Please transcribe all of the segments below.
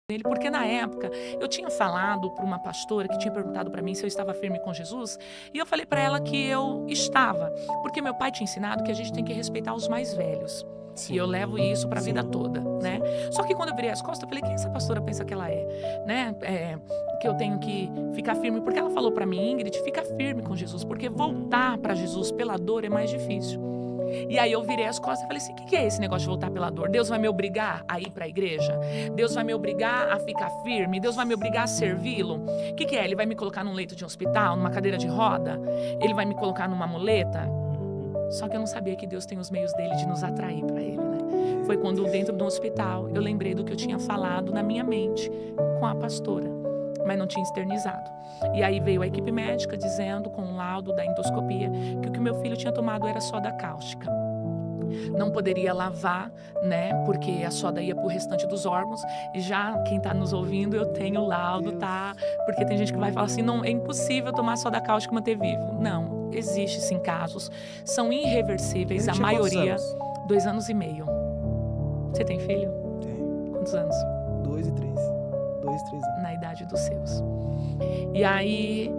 nele, porque na época eu tinha falado para uma pastora que tinha perguntado para mim se eu estava firme com Jesus, e eu falei para ela que eu estava, porque meu pai tinha ensinado que a gente tem que respeitar os mais velhos. Sim. E eu levo isso para a vida toda, né? Só que quando eu virei as costas, eu falei, quem essa pastora pensa que ela é, né? Que eu tenho que ficar firme, porque ela falou para mim, Ingrid, fica firme com Jesus, porque voltar para Jesus pela dor é mais difícil. E aí eu virei as costas e falei assim, o que é esse negócio de voltar pela dor? Deus vai me obrigar a ir para a igreja? Deus vai me obrigar a ficar firme? Deus vai me obrigar a servi-lo? O que é? Ele vai me colocar num leito de um hospital, numa cadeira de roda? Ele vai me colocar numa muleta? Só que eu não sabia que Deus tem os meios dele de nos atrair para ele, né? Foi quando dentro do hospital eu lembrei do que eu tinha falado na minha mente com a pastora, mas não tinha externizado. E aí veio a equipe médica dizendo, com o laudo da endoscopia, que o que meu filho tinha tomado era soda cáustica. Não poderia lavar, né? Porque a soda ia pro restante dos órgãos. E já quem tá nos ouvindo, eu tenho o laudo, tá? Porque tem gente que vai falar assim, não, é impossível tomar soda cáustica e manter vivo. Não, existe sim casos. São irreversíveis, a maioria. 2 anos e meio. Você tem filho? Tenho. Quantos anos? 2 e 3. 2, 3 anos. Na idade dos seus. E aí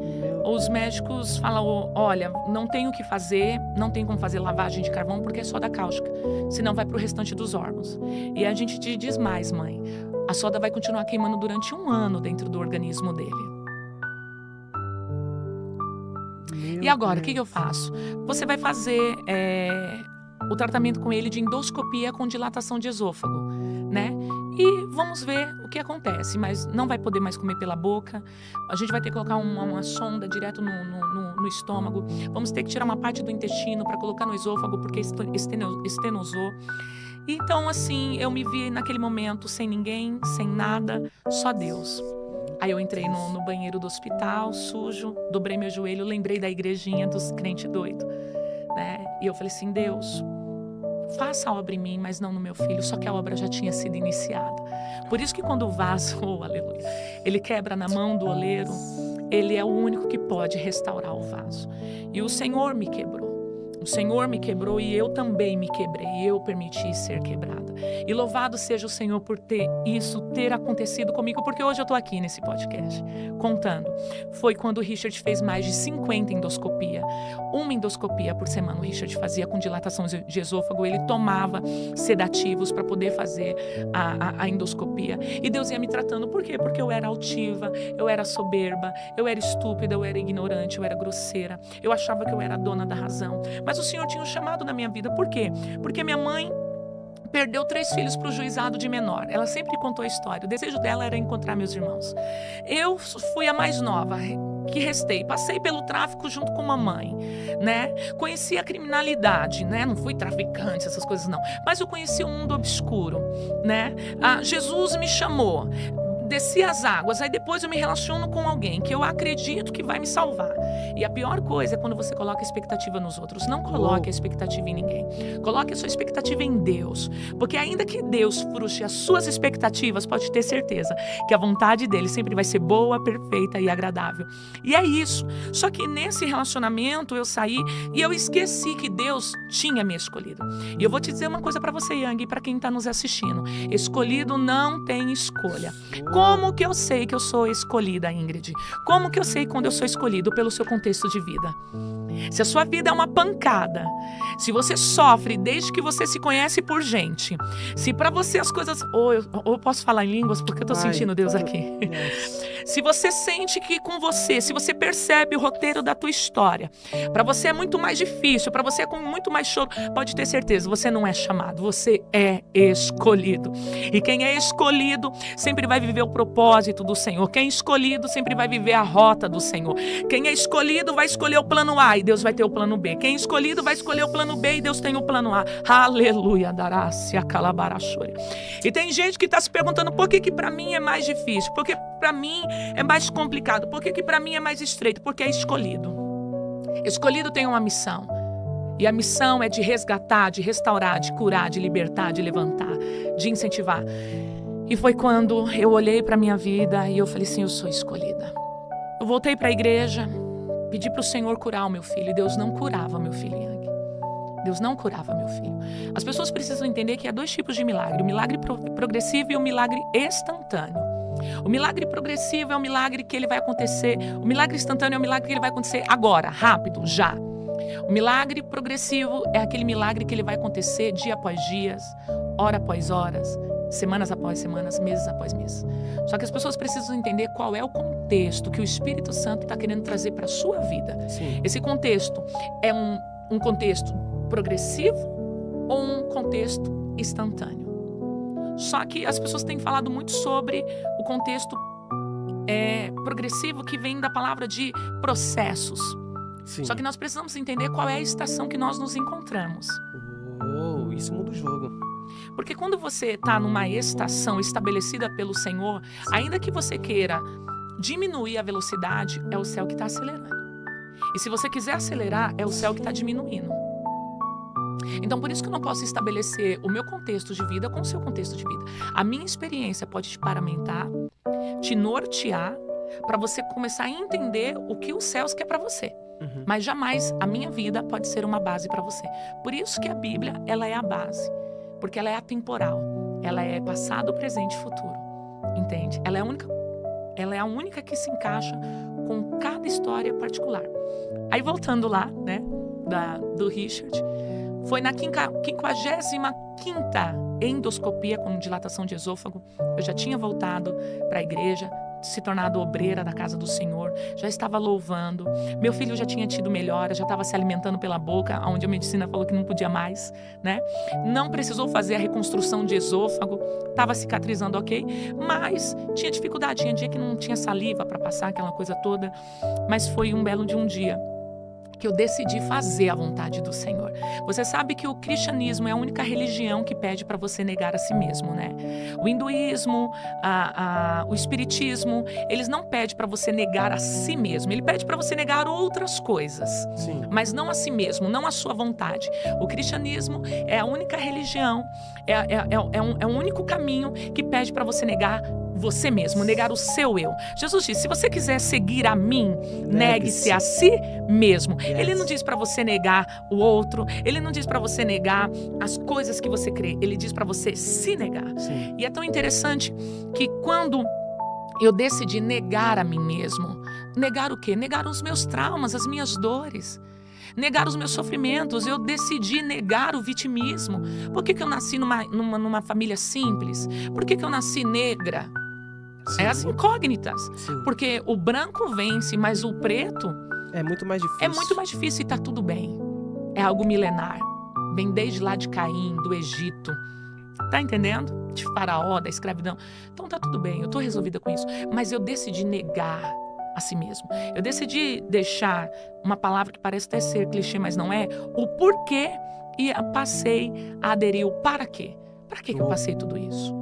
os médicos falam, olha, não tem o que fazer, não tem como fazer lavagem de carvão porque é soda cáustica, senão vai para o restante dos órgãos. E a gente te diz mais, mãe, a soda vai continuar queimando durante 1 ano dentro do organismo dele. E agora, o que eu faço? Você vai fazer o tratamento com ele de endoscopia com dilatação de esôfago, né? E vamos ver o que acontece, mas não vai poder mais comer pela boca, a gente vai ter que colocar uma sonda direto no estômago, vamos ter que tirar uma parte do intestino para colocar no esôfago porque estenosou. Então, assim, eu me vi naquele momento sem ninguém, sem nada, só Deus. Aí eu entrei no banheiro do hospital, sujo, dobrei meu joelho, lembrei da igrejinha dos crentes doidos, né? E eu falei assim, Deus, faça a obra em mim, mas não no meu filho, só que a obra já tinha sido iniciada. Por isso que quando o vaso, oh, aleluia, ele quebra na mão do oleiro, ele é o único que pode restaurar o vaso. E o Senhor me quebrou. O Senhor me quebrou e eu também me quebrei, eu permiti ser quebrada. E louvado seja o Senhor por ter acontecido comigo, porque hoje eu estou aqui nesse podcast, contando. Foi quando o Richard fez mais de 50 endoscopias. Uma endoscopia por semana o Richard fazia com dilatação de esôfago, ele tomava sedativos para poder fazer a endoscopia. E Deus ia me tratando, por quê? Porque eu era altiva, eu era soberba, eu era estúpida, eu era ignorante, eu era grosseira, eu achava que eu era a dona da razão. Mas o Senhor tinha um chamado na minha vida. Por quê? Porque minha mãe perdeu 3 filhos para o juizado de menor. Ela sempre contou a história. O desejo dela era encontrar meus irmãos. Eu fui a mais nova que restei. Passei pelo tráfico junto com mamãe, né? Conheci a criminalidade, né? Não fui traficante, essas coisas não. Mas eu conheci o mundo obscuro, né? Jesus me chamou. Desci as águas, aí depois eu me relaciono com alguém que eu acredito que vai me salvar. E a pior coisa é quando você coloca a expectativa nos outros. Não coloque a expectativa em ninguém. Coloque a sua expectativa em Deus. Porque ainda que Deus frustre as suas expectativas, pode ter certeza que a vontade dele sempre vai ser boa, perfeita e agradável. E é isso. Só que nesse relacionamento eu saí e eu esqueci que Deus tinha me escolhido. E eu vou te dizer uma coisa para você, Yang, e para quem está nos assistindo. Escolhido não tem escolha. Como que eu sei que eu sou escolhida, Ingrid? Como que eu sei quando eu sou escolhido? Pelo seu contexto de vida. Se a sua vida é uma pancada, se você sofre desde que você se conhece por gente, se para você as coisas... Ou eu posso falar em línguas porque eu tô sentindo Deus aqui. Se você sente que com você, se você percebe o roteiro da tua história, para você é muito mais difícil, para você é com muito mais choro, pode ter certeza, você não é chamado, você é escolhido. E quem é escolhido sempre vai viver o propósito do Senhor. Quem é escolhido sempre vai viver a rota do Senhor. Quem é escolhido vai escolher o plano A e Deus vai ter o plano B. Quem é escolhido vai escolher o plano B e Deus tem o plano A. Aleluia, dará-se calabarachore. E tem gente que está se perguntando por que para mim é mais difícil, por que para mim é mais complicado, por que para mim é mais estreito, porque é escolhido. Escolhido tem uma missão. E a missão é de resgatar, de restaurar, de curar, de libertar, de levantar, de incentivar. E foi quando eu olhei para a minha vida e eu falei assim, eu sou escolhida. Eu voltei para a igreja, pedi para o Senhor curar o meu filho. E Deus não curava meu filho, Yang. Deus não curava meu filho. As pessoas precisam entender que há 2 tipos de milagre. O milagre progressivo e o milagre instantâneo. O milagre progressivo é um milagre que ele vai acontecer. O milagre instantâneo é um milagre que ele vai acontecer agora, rápido, já. O milagre progressivo é aquele milagre que ele vai acontecer dia após dias, hora após horas, semanas após semanas, meses após meses. Só que as pessoas precisam entender qual é o contexto que o Espírito Santo está querendo trazer para a sua vida. Sim. Esse contexto é um contexto progressivo ou um contexto instantâneo? Só que as pessoas têm falado muito sobre o contexto progressivo, que vem da palavra de processos. Sim. Só que nós precisamos entender qual é a estação que nós nos encontramos. Isso muda o jogo. Porque quando você está numa estação estabelecida pelo Senhor, ainda que você queira diminuir a velocidade, é o céu que está acelerando. E se você quiser acelerar, é o céu que está diminuindo. Então, por isso que eu não posso estabelecer o meu contexto de vida com o seu contexto de vida. A minha experiência pode te paramentar, te nortear, para você começar a entender o que os céus quer para você. Uhum. Mas jamais a minha vida pode ser uma base para você. Por isso que a Bíblia, ela é a base. Porque ela é atemporal. Ela é passado, presente e futuro. Entende? Ela é a única que se encaixa com cada história particular. Aí voltando lá, né, do Richard, foi na 55ª endoscopia com dilatação de esôfago. Eu já tinha voltado para a igreja, se tornado obreira da casa do Senhor, já estava louvando. Meu filho já tinha tido melhora, já estava se alimentando pela boca, onde a medicina falou que não podia mais, né? Não precisou fazer a reconstrução de esôfago, estava cicatrizando ok, mas tinha dificuldade, tinha dia que não tinha saliva para passar aquela coisa toda, mas foi um belo de um dia que eu decidi fazer a vontade do Senhor. Você sabe que o cristianismo é a única religião que pede para você negar a si mesmo, né? O hinduísmo, o espiritismo, eles não pedem para você negar a si mesmo. Ele pede para você negar outras coisas, Sim. mas não a si mesmo, não a sua vontade. O cristianismo é a única religião, é um único caminho que pede para você negar você mesmo, negar o seu eu. Jesus disse, se você quiser seguir a mim, negue-se a si mesmo. Yes. Ele não diz para você negar o outro, ele não diz para você negar as coisas que você crê, ele diz para você se negar. Sim. E é tão interessante que quando eu decidi negar a mim mesmo, negar o quê? Negar os meus traumas, as minhas dores, negar os meus sofrimentos. Eu decidi negar o vitimismo. Por que eu nasci numa família simples? Por que eu nasci negra? Sim. É as incógnitas. Sim. Porque o branco vence, mas o preto É muito mais difícil. é muito mais difícil e tá tudo bem. É algo milenar. Vem desde lá de Caim, do Egito. Tá entendendo? De Faraó, da escravidão. Então tá tudo bem, eu tô resolvida com isso. Mas eu decidi negar a si mesmo. Eu decidi deixar uma palavra que parece até ser clichê, mas não é, o porquê, e passei a aderir o para quê. Para que eu passei tudo isso?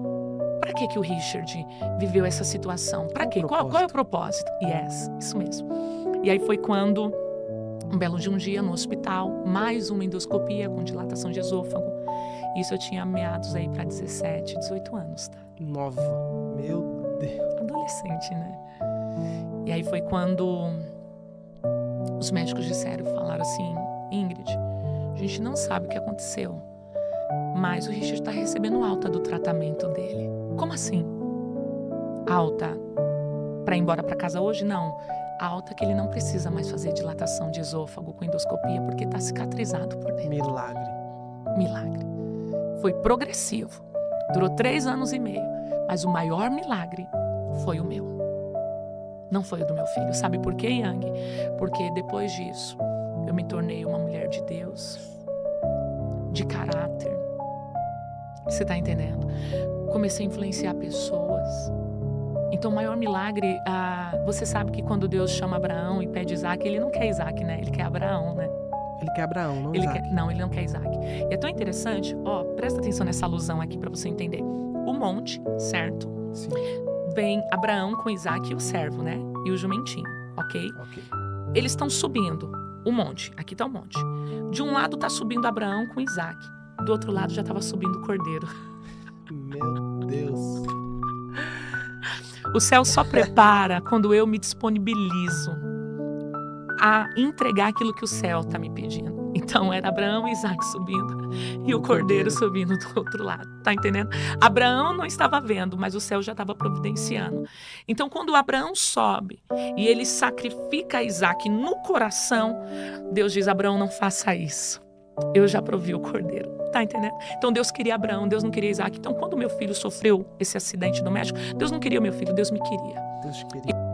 Para que o Richard viveu essa situação? Para quê? Qual é o propósito? Yes, isso mesmo. E aí foi quando, um belo de um dia no hospital, mais uma endoscopia com dilatação de esôfago. Isso eu tinha meados aí para 17, 18 anos, tá? Nova. Meu Deus. Adolescente, né? E aí foi quando os médicos falaram assim, Ingrid, a gente não sabe o que aconteceu, mas o Richard está recebendo alta do tratamento dele. Como assim? Alta para ir embora para casa hoje? Não. Alta que ele não precisa mais fazer dilatação de esôfago com endoscopia porque está cicatrizado por dentro. Milagre. Milagre. Foi progressivo. Durou 3 anos e meio. Mas o maior milagre foi o meu. Não foi o do meu filho. Sabe por quê, Yang? Porque depois disso, eu me tornei uma mulher de Deus, de caráter. Você tá entendendo? Comecei a influenciar pessoas. Então, o maior milagre, você sabe que quando Deus chama Abraão e pede Isaac, ele não quer Isaac, né? Ele quer Abraão, né? Ele quer Abraão, não Isaac. Não, ele não quer Isaac. E é tão interessante, presta atenção nessa alusão aqui para você entender. O monte, certo? Sim. Vem Abraão com Isaac e o servo, né? E o jumentinho, ok? Ok. Eles estão subindo o monte. Aqui está o monte. De um lado está subindo Abraão com Isaac. Do outro lado já estava subindo o cordeiro. Meu Deus. O céu só prepara quando eu me disponibilizo a entregar aquilo que o céu está me pedindo. Então era Abraão e Isaac subindo e o cordeiro subindo do outro lado, tá entendendo? Abraão não estava vendo, mas o céu já estava providenciando. Então quando Abraão sobe e ele sacrifica Isaac no coração, Deus diz: Abraão, não faça isso. Eu já provi o cordeiro, tá entendendo? Então Deus queria Abraão, Deus não queria Isaac. Então quando meu filho sofreu esse acidente doméstico, Deus não queria o meu filho, Deus me queria. Deus queria.